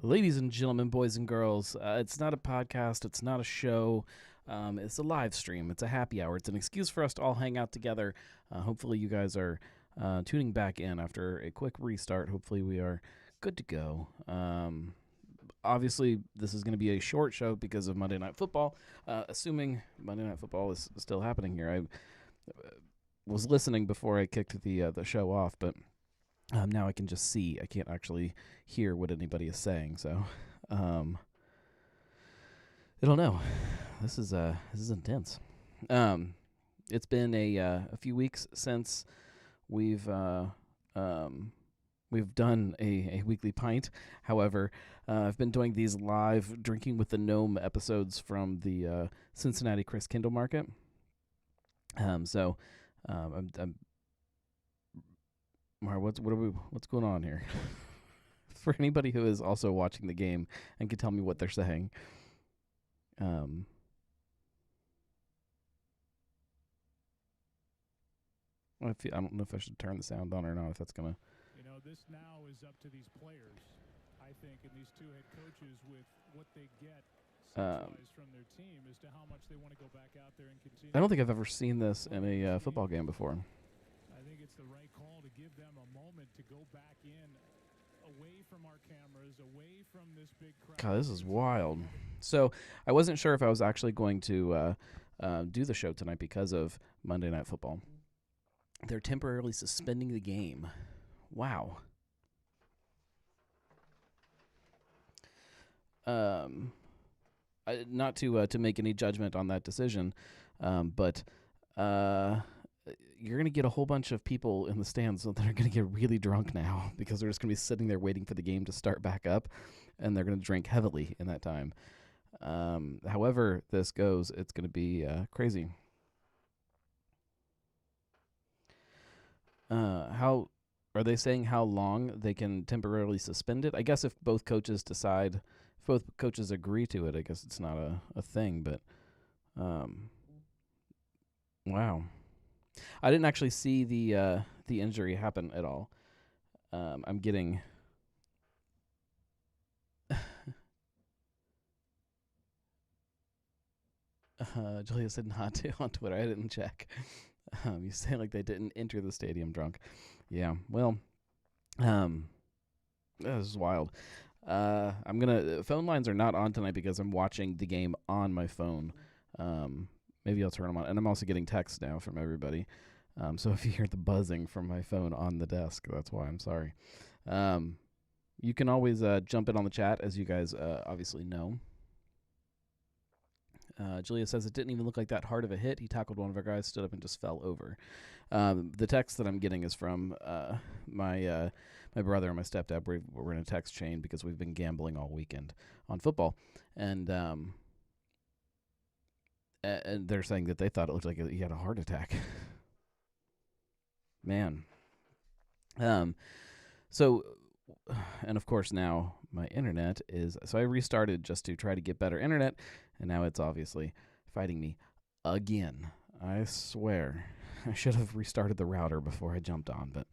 Ladies and gentlemen, boys and girls, it's not a podcast, it's not a show, it's a live stream, it's a happy hour, it's an excuse for us to all hang out together. Hopefully you guys are tuning back in after a quick restart. Hopefully we are good to go. Obviously, this is going to be a short show because of Monday Night Football, assuming Monday Night Football is still happening here. I was listening before I kicked the show off, but now I can just see. I can't actually hear what anybody is saying, so I don't know. This is intense. It's been a few weeks since we've done a weekly pint. However, I've been doing these live Drinking with the Gnome episodes from the Cincinnati Chris Kindle Market. I'm Mar, what's going on here? For anybody who is also watching the game and can tell me what they're saying. I don't know if I should turn the sound on or not. If that's gonna. This now is up to these players, I think, and these two head coaches with what they get centralized from their team as to how much they want to go back out there and continue. I don't think I've ever seen this in a football game before. I think it's the right call to give them a moment to go back in, away from our cameras, away from this big crowd. God, this is wild. So I wasn't sure if I was actually going to do the show tonight because of Monday Night Football. They're temporarily suspending the game. Wow. Not to make any judgment on that decision, but you're going to get a whole bunch of people in the stands that are going to get really drunk now because they're just going to be sitting there waiting for the game to start back up, and they're going to drink heavily in that time. However this goes, it's going to be crazy. How are they saying how long they can temporarily suspend it? I guess if both coaches agree to it, I guess it's not a thing, but wow. I didn't actually see the injury happen at all. I'm getting Julia said not to on Twitter. I didn't check. You say like they didn't enter the stadium drunk. Yeah, well, this is wild. Phone lines are not on tonight because I'm watching the game on my phone. Maybe I'll turn them on. And I'm also getting texts now from everybody. So if you hear the buzzing from my phone on the desk, that's why. I'm sorry. You can always jump in on the chat, as you guys obviously know. Julia says it didn't even look like that hard of a hit. He tackled one of our guys, stood up, and just fell over. The text that I'm getting is from my brother and my stepdad. We're in a text chain because we've been gambling all weekend on football. And they're saying that they thought it looked like he had a heart attack. Man. So, and of course now my internet is, so I restarted just to try to get better internet, and now it's obviously fighting me again. I swear. I should have restarted the router before I jumped on, but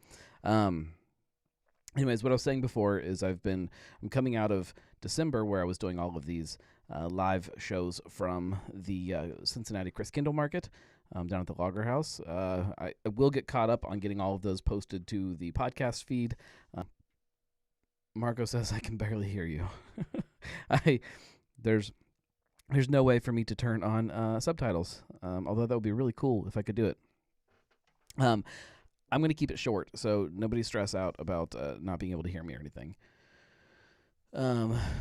anyways, what I was saying before is I'm coming out of December where I was doing all of these live shows from the Cincinnati Chris Kindle Market down at the Lager House. I will get caught up on getting all of those posted to the podcast feed. Marco says I can barely hear you. There's no way for me to turn on subtitles, although that would be really cool if I could do it. I'm going to keep it short, so nobody stress out about not being able to hear me or anything.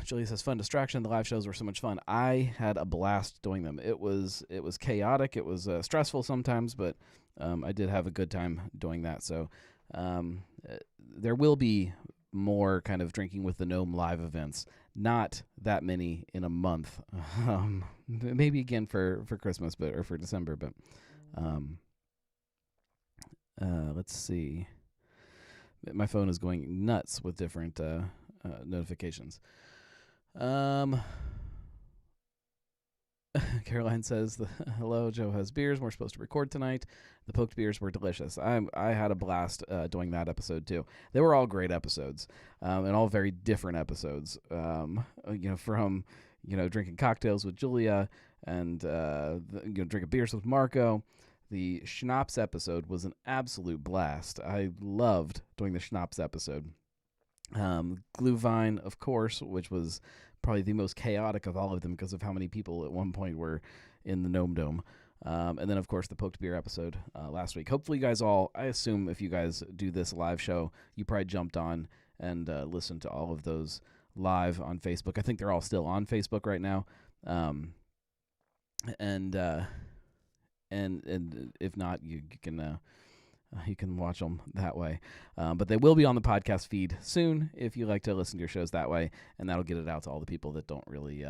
Julia says, fun distraction. The live shows were so much fun. I had a blast doing them. It was chaotic. It was stressful sometimes, but I did have a good time doing that. So there will be more kind of Drinking with the Gnome live events. Not that many in a month. Maybe again for Christmas, or for December. But let's see. My phone is going nuts with different notifications. Caroline says, hello, Joe has beers. We're supposed to record tonight. The poked beers were delicious. I had a blast doing that episode, too. They were all great episodes, and all very different episodes. From, drinking cocktails with Julia and, drinking beers with Marco. The Schnapps episode was an absolute blast. I loved doing the Schnapps episode. Glühwein, of course, which was probably the most chaotic of all of them because of how many people at one point were in the Gnome Dome. And then, of course, the Poked Beer episode last week. Hopefully you guys I assume if you guys do this live show, you probably jumped on and listened to all of those live on Facebook. I think they're all still on Facebook right now. And if not, you can watch them that way. But they will be on the podcast feed soon if you like to listen to your shows that way, and that'll get it out to all the people that don't really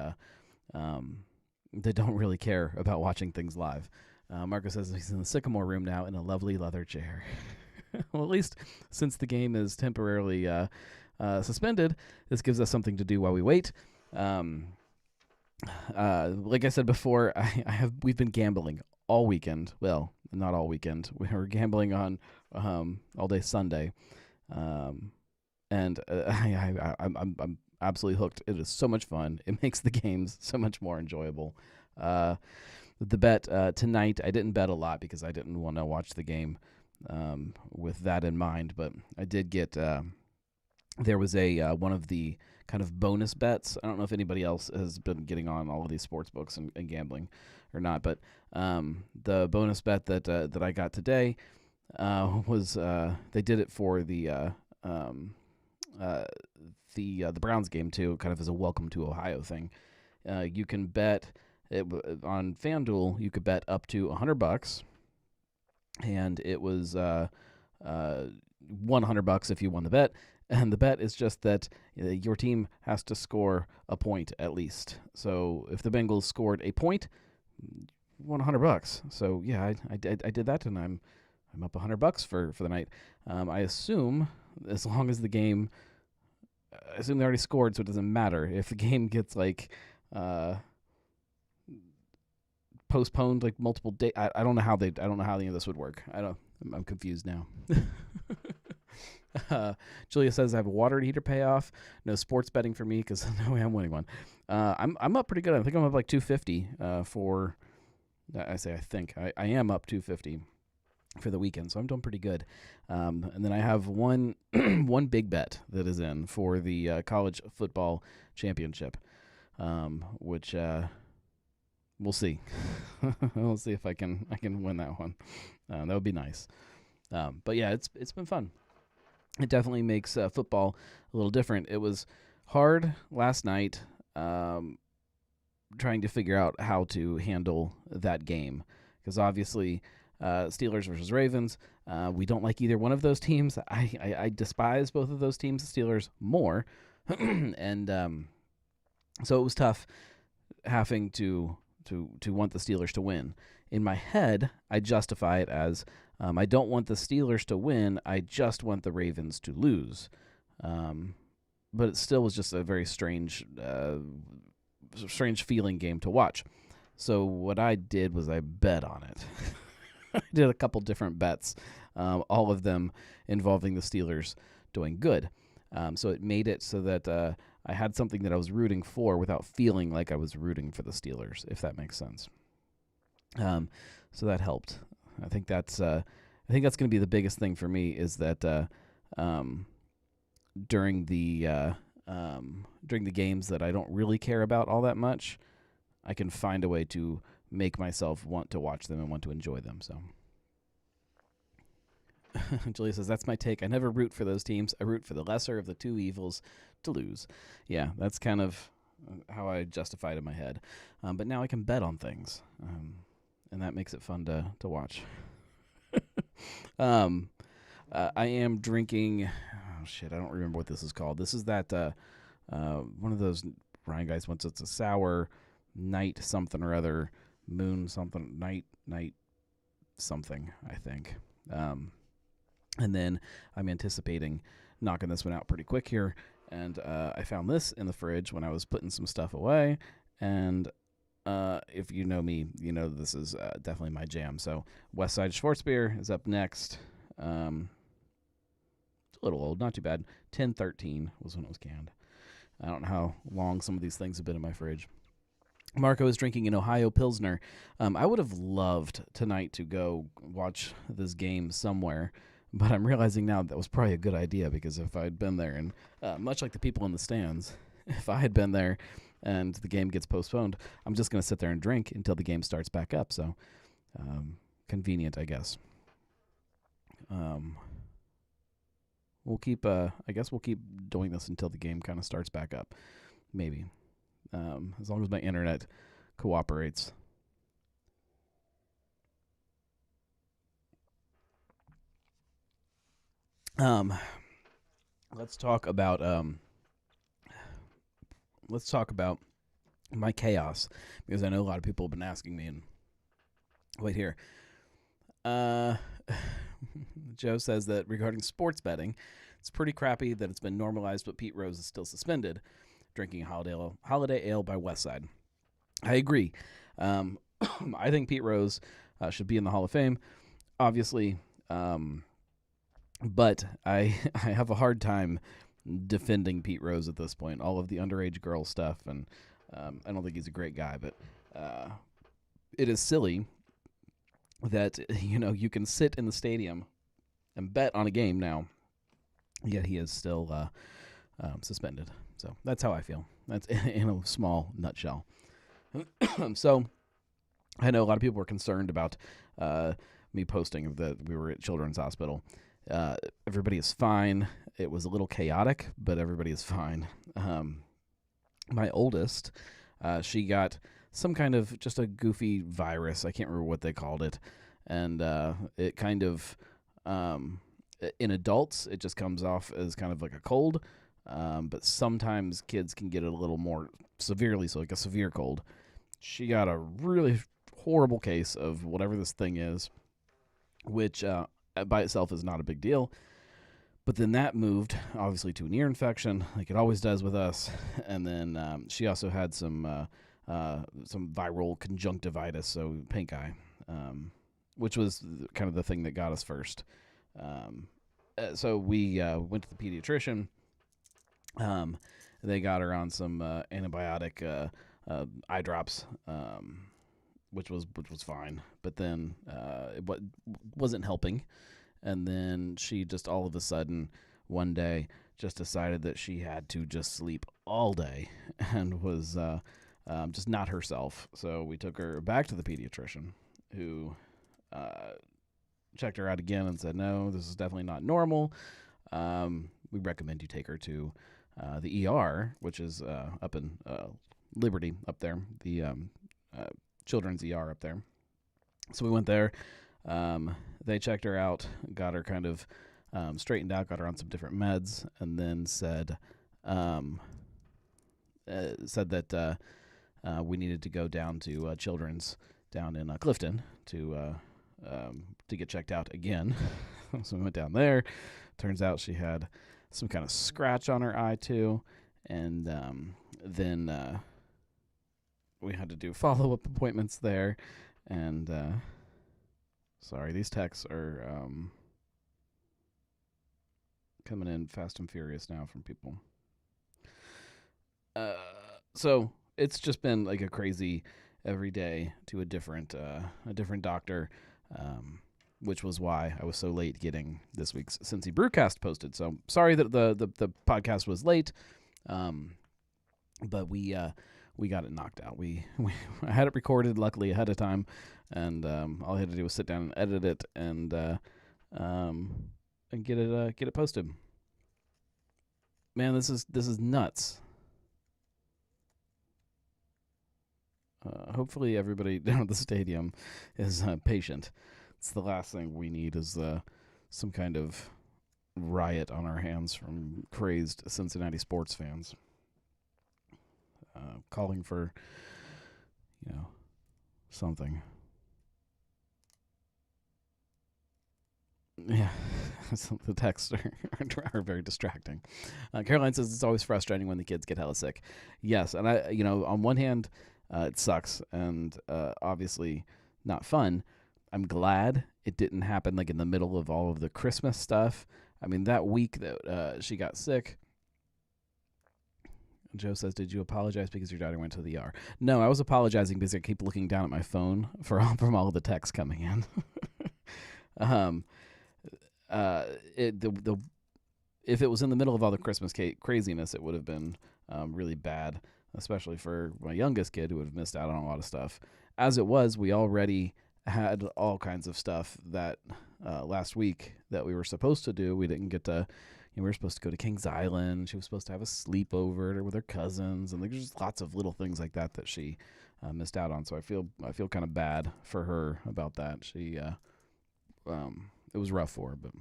care about watching things live. Marco says he's in the Sycamore room now in a lovely leather chair. Well, at least since the game is temporarily suspended, this gives us something to do while we wait. Like I said before, we've been gambling all weekend. Well, not all weekend. We were gambling on all day Sunday, and I'm absolutely hooked. It is so much fun. It makes the games so much more enjoyable. The bet tonight, I didn't bet a lot because I didn't want to watch the game with that in mind, but I did get. There was one of the kind of bonus bets. I don't know if anybody else has been getting on all of these sports books and gambling or not, but the bonus bet that I got today was they did it for the Browns game too, kind of as a welcome to Ohio thing. You can bet on FanDuel. You could bet up to $100, and it was $100 if you won the bet. And the bet is just that your team has to score a point at least. So if the Bengals scored a point, won $100. So yeah, I did that, and I'm up $100 for the night. I assume as long as the game, I assume they already scored, so it doesn't matter if the game gets postponed like multiple days. I don't know how any of this would work. I'm confused now. Julia says I have a water heater payoff. No sports betting for me because no way I'm winning one. I'm up pretty good. I think I'm up like 250 for. I think I am up 250 for the weekend, so I'm doing pretty good. And then I have one big bet that is in for the college football championship, which we'll see. We'll see if I can win that one. That would be nice. But yeah, it's been fun. It definitely makes football a little different. It was hard last night trying to figure out how to handle that game because obviously Steelers versus Ravens, we don't like either one of those teams. I despise both of those teams, the Steelers more, and so it was tough having to want the Steelers to win. In my head, I justify it as I don't want the Steelers to win. I just want the Ravens to lose. But it still was just a very strange feeling game to watch. So what I did was I bet on it. I did a couple different bets, all of them involving the Steelers doing good. So it made it so that I had something that I was rooting for without feeling like I was rooting for the Steelers, if that makes sense. So that helped. I think that's going to be the biggest thing for me is that during the games that I don't really care about all that much, I can find a way to make myself want to watch them and want to enjoy them. So Julia says, that's my take. I never root for those teams. I root for the lesser of the two evils to lose. Yeah, that's kind of how I justified in my head. But now I can bet on things. And that makes it fun to watch. I am drinking. Oh shit! I don't remember what this is called. This is that one of those Ryan guys wants. It's a sour night something or other, moon something night something. I think. And then I'm anticipating knocking this one out pretty quick here. And I found this in the fridge when I was putting some stuff away, and if you know me, you know this is definitely my jam. So West Side Schwarzbier is up next. It's a little old, not too bad. 1013 was when it was canned. I don't know how long some of these things have been in my fridge. Marco is drinking an Ohio Pilsner. I would have loved tonight to go watch this game somewhere, but I'm realizing now that was probably a good idea, because if I'd been there, and much like the people in the stands, if I had been there and the game gets postponed, I'm just going to sit there and drink until the game starts back up. So convenient, I guess. We'll keep. I guess we'll keep doing this until the game kind of starts back up, maybe. As long as my internet cooperates. Let's talk about my chaos, because I know a lot of people have been asking me. And wait here. Joe says that regarding sports betting, it's pretty crappy that it's been normalized, but Pete Rose is still suspended, drinking holiday ale by Westside. I agree. I think Pete Rose should be in the Hall of Fame, obviously, but I have a hard time defending Pete Rose at this point. All of the underage girl stuff, and I don't think he's a great guy, but it is silly that you can sit in the stadium and bet on a game now, yet he is still suspended. So that's how I feel. That's in a small nutshell. So I know a lot of people were concerned about me posting that we were at Children's Hospital. Everybody is fine. It was a little chaotic, but everybody is fine. My oldest, she got some kind of just a goofy virus. I can't remember what they called it. And it kind of, in adults, it just comes off as kind of like a cold. But sometimes kids can get it a little more severely, so like a severe cold. She got a really horrible case of whatever this thing is, which by itself is not a big deal. But then that moved, obviously, to an ear infection, like it always does with us. And then she also had some viral conjunctivitis, so pink eye, which was kind of the thing that got us first. So we went to the pediatrician. They got her on some antibiotic eye drops, which was fine. But then it wasn't helping. And then she just all of a sudden one day just decided that she had to just sleep all day and was just not herself. So we took her back to the pediatrician, who checked her out again and said, no, this is definitely not normal. We recommend you take her to the ER, which is up in Liberty up there, the children's ER up there. So we went there. They checked her out, got her kind of straightened out, got her on some different meds, and then said that we needed to go down to Children's down in Clifton to get checked out again. So we went down there. Turns out she had some kind of scratch on her eye too, and then we had to do follow-up appointments there, and sorry, these texts are coming in fast and furious now from people. So it's just been like a crazy every day to a different doctor, which was why I was so late getting this week's Cincy Brewcast posted. So sorry that the podcast was late, but we got it knocked out. I had it recorded luckily ahead of time, and all I had to do was sit down and edit it and get it posted. Man, this is nuts. Hopefully everybody down at the stadium is patient. It's the last thing we need is some kind of riot on our hands from crazed Cincinnati sports fans calling for, something. Yeah, the texts are very distracting. Caroline says it's always frustrating when the kids get hella sick. Yes, and I, on one hand, It sucks, and obviously not fun. I'm glad it didn't happen like in the middle of all of the Christmas stuff. I mean, that week that she got sick, Joe says, "Did you apologize because your daughter went to the ER?" No, I was apologizing because I keep looking down at my phone from all of the texts coming in. If it was in the middle of all the Christmas craziness, it would have been really bad, especially for my youngest kid who would have missed out on a lot of stuff. As it was, we already had all kinds of stuff that last week that we were supposed to do. We didn't get to. We were supposed to go to Kings Island. She was supposed to have a sleepover with her cousins, and there's just lots of little things like that she missed out on. So I feel kind of bad for her about that. She it was rough for her, but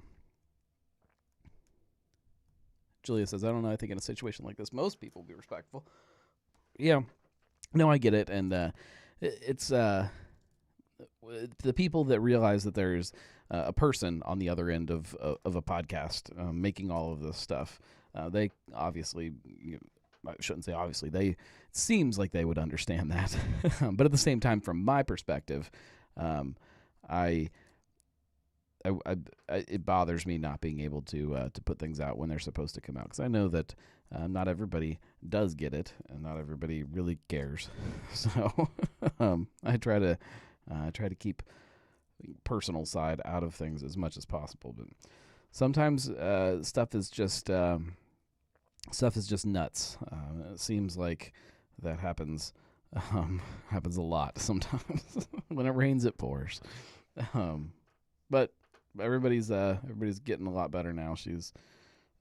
Julia says, "I don't know. I think in a situation like this, most people will be respectful." Yeah, no, I get it, and it's the people that realize that there's a person on the other end of a podcast making all of this stuff. They obviously, I shouldn't say obviously, it seems like they would understand that. But at the same time, from my perspective, it bothers me not being able to put things out when they're supposed to come out, because I know that not everybody does get it, and not everybody really cares. So I try to keep personal side out of things as much as possible, but sometimes stuff is just nuts. It seems like that happens a lot sometimes. When it rains, it pours. But everybody's getting a lot better now. She's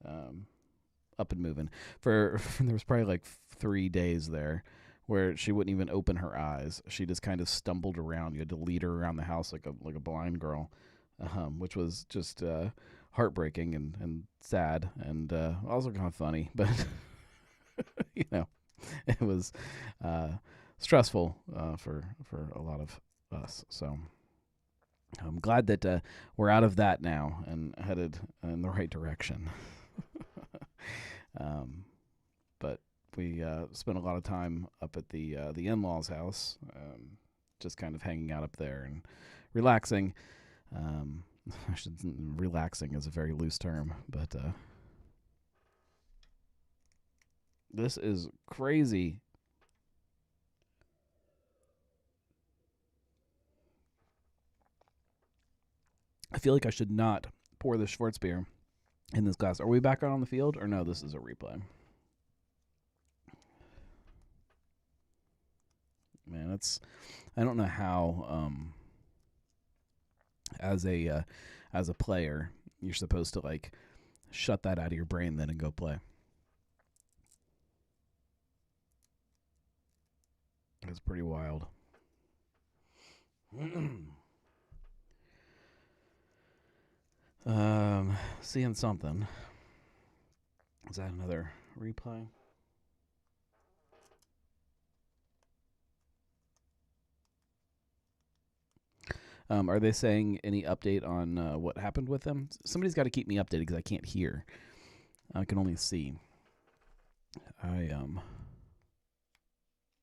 up and moving. There was probably like 3 days there where she wouldn't even open her eyes. She just kind of stumbled around. You had to lead her around the house like a blind girl, which was just heartbreaking and sad, and also kind of funny. But it was stressful for a lot of us. So I'm glad that we're out of that now and headed in the right direction. But we spent a lot of time up at the in-laws' house, just kind of hanging out up there and relaxing. Relaxing is a very loose term, but this is crazy. I feel like I should not pour this Schwarzbier in this glass. Are we back out on the field, or no? This is a replay. Man, I don't know how as a player you're supposed to like shut that out of your brain then and go play. It's pretty wild. Seeing something. Is that another replay? Are they saying any update on what happened with them? Somebody's got to keep me updated because I can't hear. I can only see.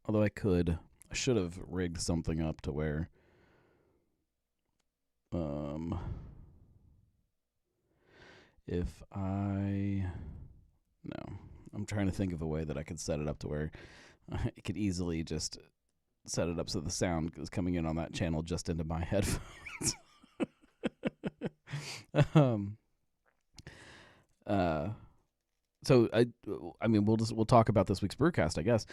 Although I should have rigged something up to where I'm trying to think of a way that I could set it up to where I could easily just set it up so the sound is coming in on that channel just into my headphones. So I mean, we'll talk about this week's Brewcast, I guess.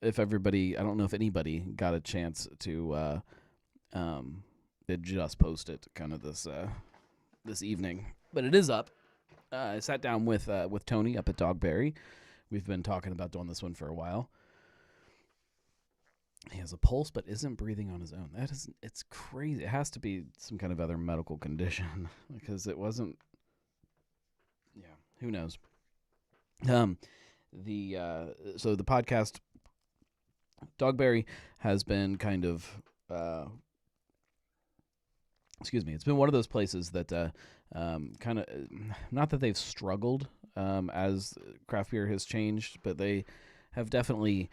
If everybody, I don't know if anybody got a chance to they just post it kind of this evening, but it is up. I sat down with Tony up at Dogberry. We've been talking about doing this one for a while. He has a pulse but isn't breathing on his own. It's crazy. It has to be some kind of other medical condition because it wasn't. Yeah, who knows? So the podcast Dogberry has been kind of it's been one of those places that kind of, not that they've struggled as craft beer has changed, but they have definitely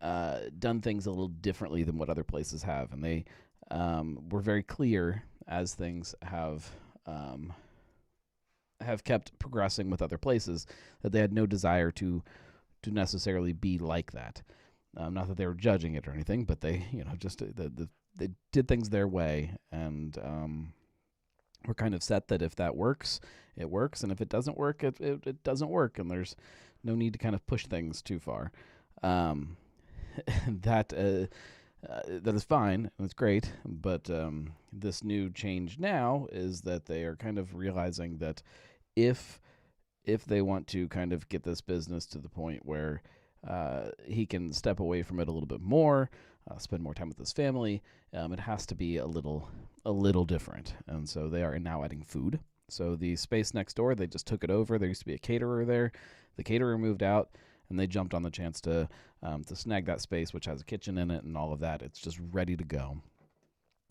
done things a little differently than what other places have, and they were very clear as things have kept progressing with other places that they had no desire to necessarily be like that. Not that they were judging it or anything, but they just they did things their way, and we're kind of set that if that works, it works, and if it doesn't work, it doesn't work, and there's no need to kind of push things too far. That is fine, and it's great, but this new change now is that they are kind of realizing that if they want to kind of get this business to the point where he can step away from it a little bit more, spend more time with his family, it has to be a little different. And so they are now adding food. So the space next door, they just took it over. There used to be a caterer there. The caterer moved out, and they jumped on the chance to snag that space, which has a kitchen in it and all of that. It's just ready to go.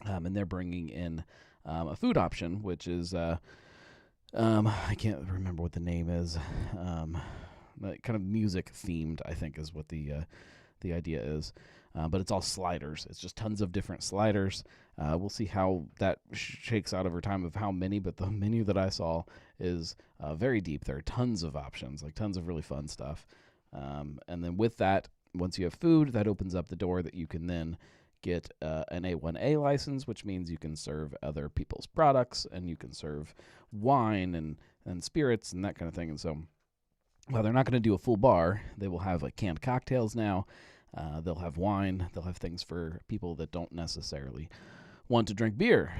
And they're bringing in a food option, which is I can't remember what the name is. Kind of music themed, I think, is what the idea is. But it's all sliders. It's just tons of different sliders. We'll see how that shakes out over time of how many, but the menu that I saw is very deep. There are tons of options, like tons of really fun stuff. And then with that, once you have food, that opens up the door that you can then get an A1A license, which means you can serve other people's products, and you can serve wine and spirits and that kind of thing. And so while they're not going to do a full bar, they will have like canned cocktails now. They'll have wine. They'll have things for people that don't necessarily want to drink beer.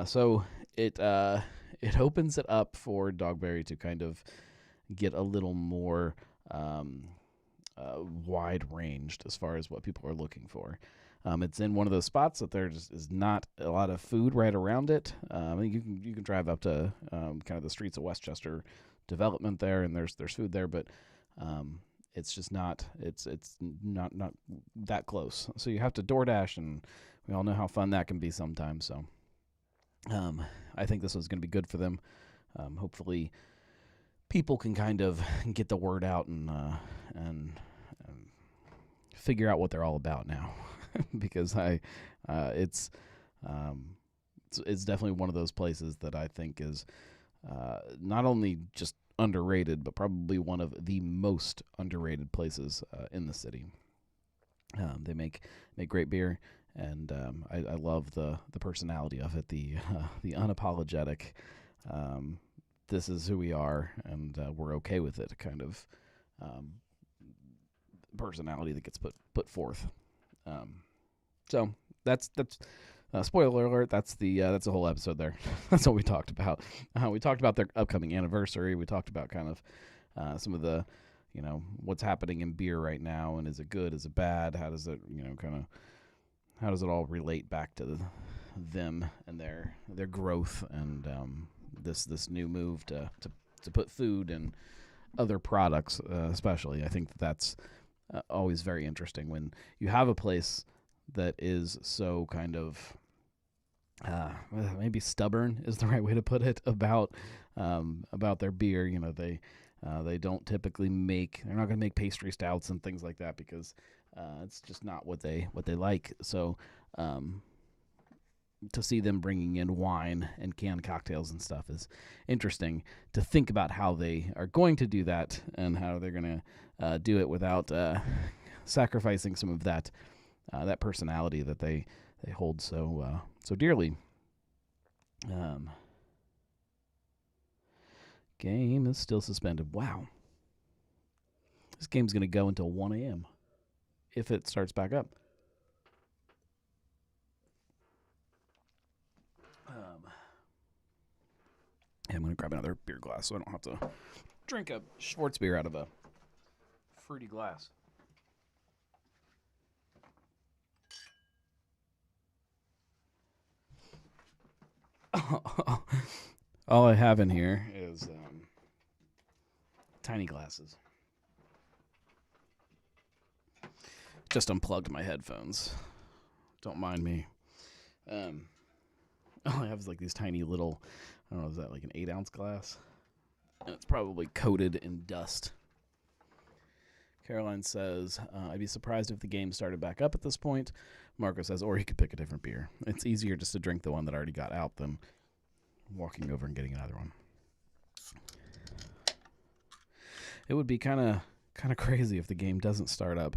So it opens it up for Dogberry to kind of get a little more wide-ranged as far as what people are looking for. It's in one of those spots that there just is not a lot of food right around it. You can drive up to kind of the streets of Westchester development there, and there's food there, but it's just not not that close. So you have to DoorDash, and we all know how fun that can be sometimes. So I think this was going to be good for them. Hopefully, people can kind of get the word out and figure out what they're all about now. Because it's definitely one of those places that I think is not only just underrated, but probably one of the most underrated places in the city. They make great beer, and I love the personality of it, the unapologetic. This is who we are, and we're okay with it kind of personality that gets put forth. So that's spoiler alert. That's the whole episode there. That's what we talked about. We talked about their upcoming anniversary. We talked about kind of some of the, what's happening in beer right now, and is it good? Is it bad? How does it, how does it all relate back to them and their growth and this new move to put food and other products, especially. I think that's always very interesting when you have a place that is so kind of maybe stubborn is the right way to put it about their beer. They don't typically they're not going to make pastry stouts and things like that because it's just not what they like. So to see them bringing in wine and canned cocktails and stuff is interesting to think about how they are going to do that and how they're going to do it without sacrificing some of that personality that they hold so dearly. Game is still suspended. Wow. This game's going to go until 1 a.m. if it starts back up. I'm going to grab another beer glass so I don't have to drink a Schwartz beer out of a fruity glass. All I have in here is tiny glasses. Just unplugged my headphones. Don't mind me. All I have is like these tiny little, I don't know, is that like an 8-ounce glass? And it's probably coated in dust. Caroline says, I'd be surprised if the game started back up at this point. Marco says, or he could pick a different beer. It's easier just to drink the one that already got out than walking over and getting another one. It would be kind of crazy if the game doesn't start up.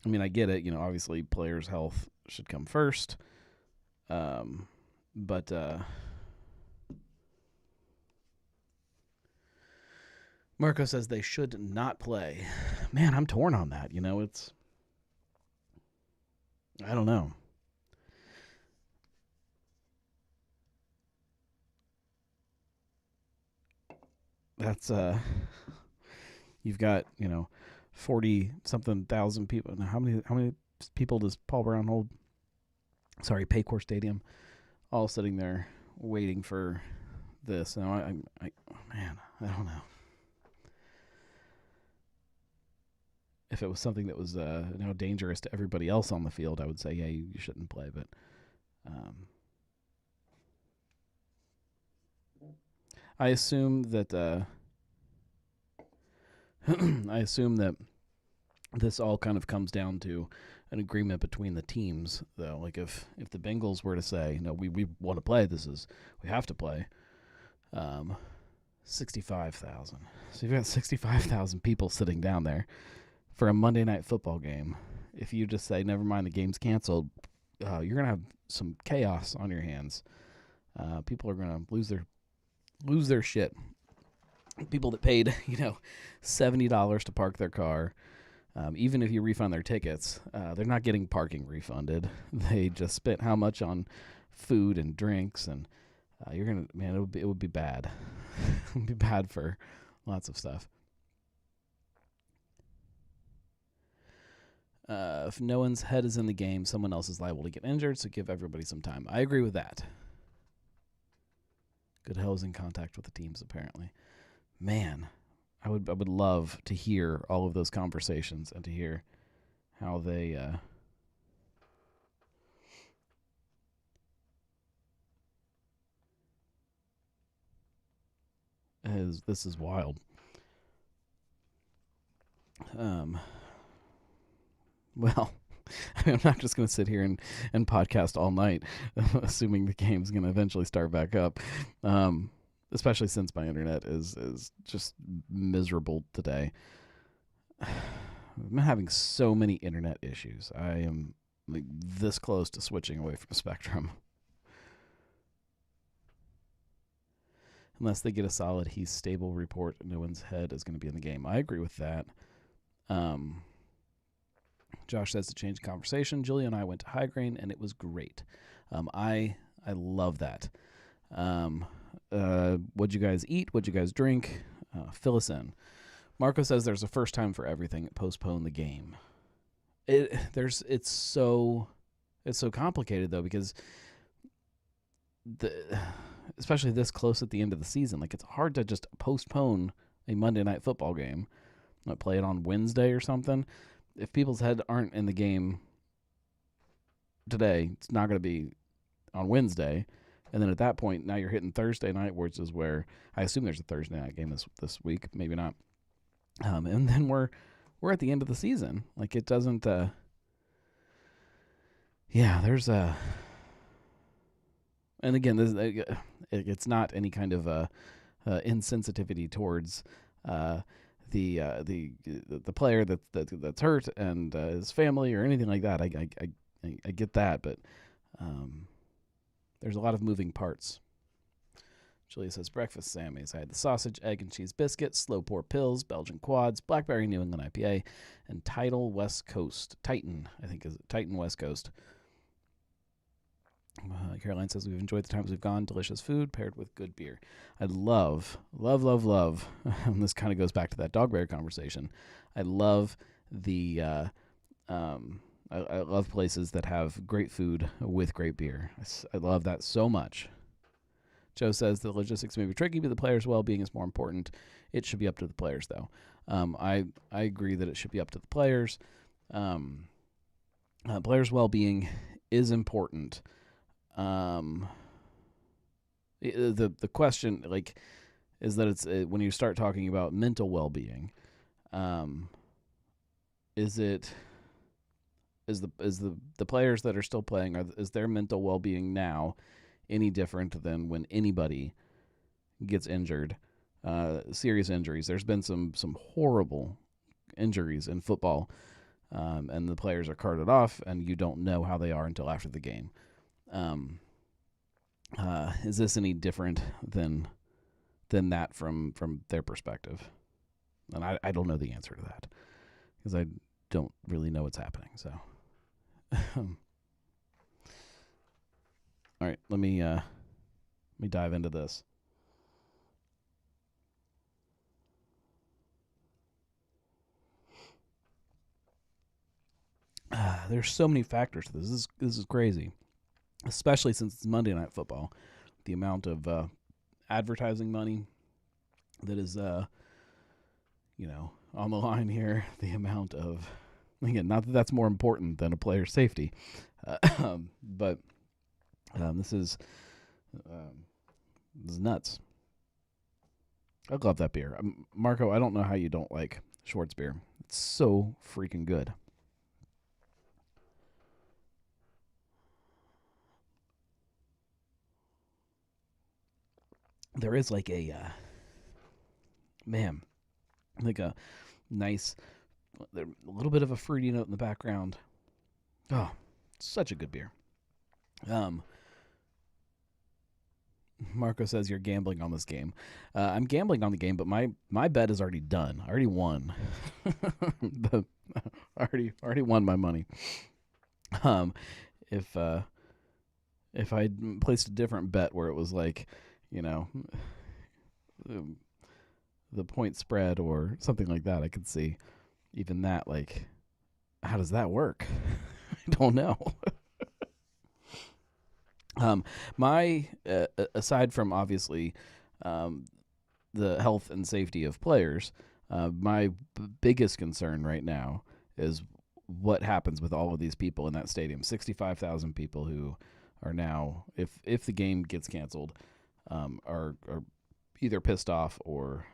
I mean, I get it. Obviously players' health should come first. But Marco says they should not play. Man, I'm torn on that. I don't know. That's you've got 40-something thousand people. Now, how many people does Paul Brown hold? Sorry, Paycor Stadium, all sitting there waiting for this. Now, I don't know. If it was something that was dangerous to everybody else on the field, I would say, yeah, you shouldn't play. But I assume that this all kind of comes down to an agreement between the teams, though. Like if the Bengals were to say, no, we want to play, we have to play. 65,000. So you've got 65,000 people sitting down there for a Monday Night Football game. If you just say, never mind, the game's canceled, you're going to have some chaos on your hands. People are going to lose their shit. People that paid, $70 to park their car, even if you refund their tickets, they're not getting parking refunded. They just spent how much on food and drinks, and it would be bad. It would be bad for lots of stuff. If no one's head is in the game, someone else is liable to get injured, so give everybody some time. I agree with that. Goodell is in contact with the teams, apparently. Man, I would love to hear all of those conversations and to hear how they this is wild. Well, I'm not just going to sit here and podcast all night, assuming the game's going to eventually start back up. Especially since my internet is just miserable today. I've been having so many internet issues. I am this close to switching away from Spectrum. Unless they get a solid, he's stable report, no one's head is going to be in the game. I agree with that. Josh says to change the conversation, Julia and I went to High Grain, and it was great. I love that. What'd you guys eat? What'd you guys drink? Fill us in. Marco says there's a first time for everything. Postpone the game. It's so complicated though, because especially this close at the end of the season, like it's hard to just postpone a Monday Night Football game. Like play it on Wednesday or something. If people's head aren't in the game today, it's not going to be on Wednesday. And then at that point, now you're hitting Thursday night, which is where I assume there's a Thursday night game this week, maybe not. And then we're at the end of the season. Like it doesn't. There's a. And again, it's not any kind of insensitivity towards the player that's hurt and his family or anything like that. I get that, but. There's a lot of moving parts. Julia says, breakfast Sammy's. I had the sausage, egg, and cheese biscuit, slow pour pills, Belgian quads, blackberry New England IPA, and Titan West Coast. Titan West Coast. Caroline says, we've enjoyed the times we've gone. Delicious food paired with good beer. I love, and this kind of goes back to that Dogberry conversation. I love the... I love places that have great food with great beer. I love that so much. Joe says the logistics may be tricky, but the players' well-being is more important. It should be up to the players, though. I agree that it should be up to the players. Players' well-being is important. The question is that it's when you start talking about mental well-being. Is the players that are still playing, is their mental well-being now any different than when anybody gets injured, serious injuries? There's been some horrible injuries in football, and the players are carted off, and you don't know how they are until after the game. Is this any different than that from their perspective? And I don't know the answer to that because I don't really know what's happening. So, all right, let me dive into this. There's so many factors to this. This is crazy, especially since it's Monday Night Football. The amount of advertising money that is, on the line here. The amount of, again, not that that's more important than a player's safety, but this is nuts. I love that beer, Marco. I don't know how you don't like Schwartz beer. It's so freaking good. There is like a like a nice, a little bit of a fruity note in the background. Oh, such a good beer. Marco says you're gambling on this game. I'm gambling on the game, but my bet is already done. I already won. I already won my money. If I placed a different bet where it was like, the point spread or something like that, I could see even that. Like, how does that work? I don't know. My aside from obviously the health and safety of players, my biggest concern right now is what happens with all of these people in that stadium. 65,000 people who are now, if the game gets canceled, are either pissed off or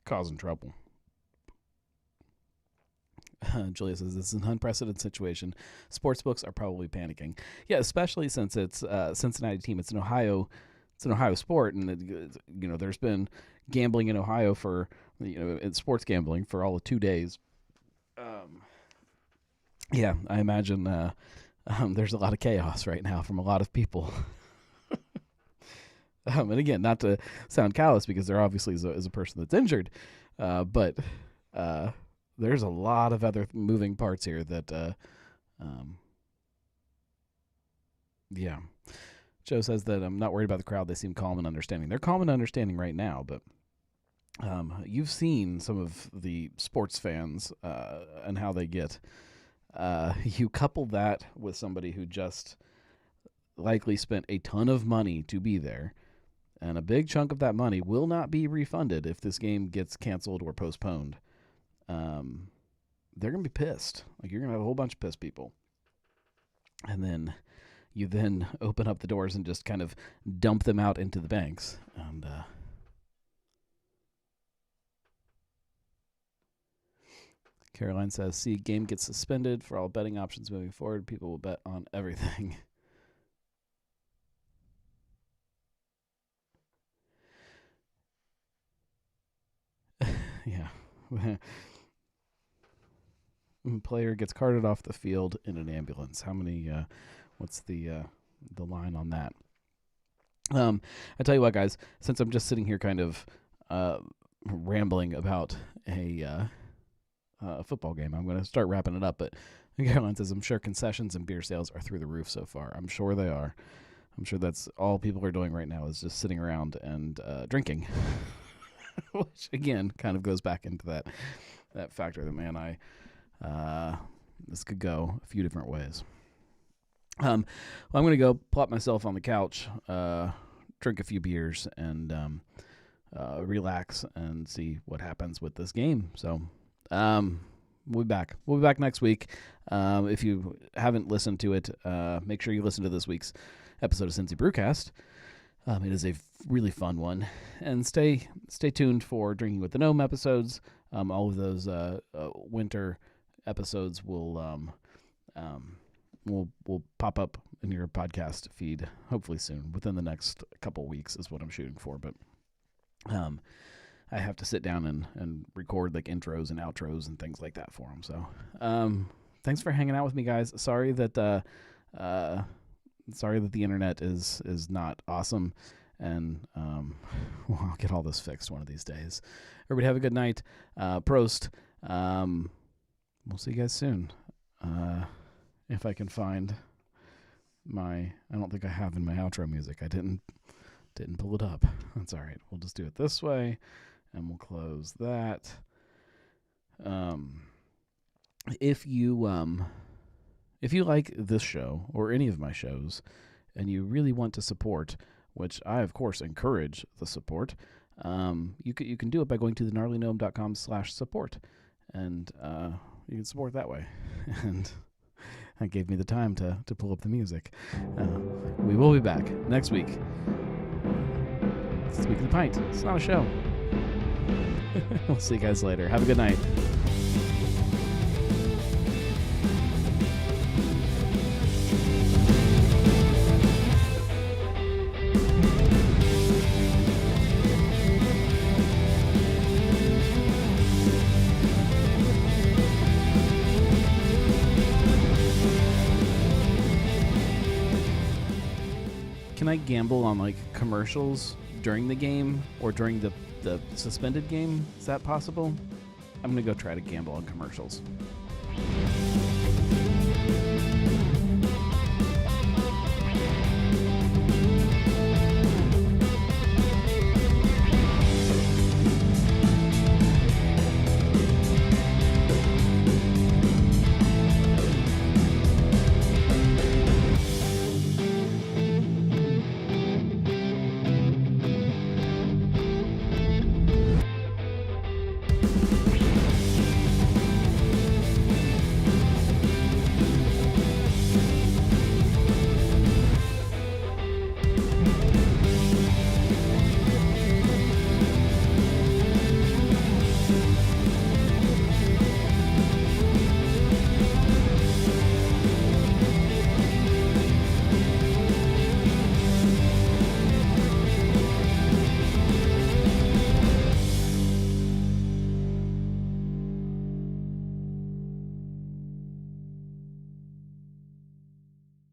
causing trouble. Julia says this is an unprecedented situation. Sportsbooks are probably panicking. Yeah, especially since it's a Cincinnati team. It's an Ohio sport, and there's been gambling in Ohio for in sports gambling for all of 2 days. Yeah, I imagine there's a lot of chaos right now from a lot of people. And again, not to sound callous, because there obviously is a person that's injured, but there's a lot of other moving parts here that, yeah. Joe says that I'm not worried about the crowd. They seem calm and understanding. They're calm and understanding right now, but you've seen some of the sports fans and how they get. You couple that with somebody who just likely spent a ton of money to be there, and a big chunk of that money will not be refunded if this game gets canceled or postponed. They're going to be pissed. Like, you're going to have a whole bunch of pissed people. And then you then open up the doors and just kind of dump them out into the banks. And Caroline says, see, game gets suspended for all betting options moving forward. People will bet on everything. Yeah. Player gets carted off the field in an ambulance. How many, what's the line on that? I tell you what, guys, since I'm just sitting here kind of rambling about a football game, I'm going to start wrapping it up. But Caroline says, I'm sure concessions and beer sales are through the roof so far. I'm sure they are. I'm sure that's all people are doing right now, is just sitting around and drinking. Which, again, kind of goes back into that factor that, man, this could go a few different ways. Well, I'm going to go plop myself on the couch, drink a few beers, and relax and see what happens with this game. So we'll be back. We'll be back next week. If you haven't listened to it, make sure you listen to this week's episode of Cincy Brewcast. It is a really fun one. And stay tuned for Drinking with the Gnome episodes. All of those winter episodes will pop up in your podcast feed hopefully soon. Within the next couple weeks is what I'm shooting for. But I have to sit down and record like intros and outros and things like that for them. So thanks for hanging out with me, guys. Sorry that the internet is not awesome. And I'll get all this fixed one of these days. Everybody have a good night. Prost. We'll see you guys soon. If I can find I don't think I have in my outro music. I didn't pull it up. That's all right. We'll just do it this way, and we'll close that. If you like this show or any of my shows, and you really want to support, which I, of course, encourage the support, you can do it by going to thegnarlygnome.com/support, and you can support that way. And that gave me the time to pull up the music. We will be back next week. It's the Week of the Pint. It's not a show. We'll see you guys later. Have a good night. Can I gamble on like commercials during the game or during the suspended game? Is that possible? I'm gonna go try to gamble on commercials.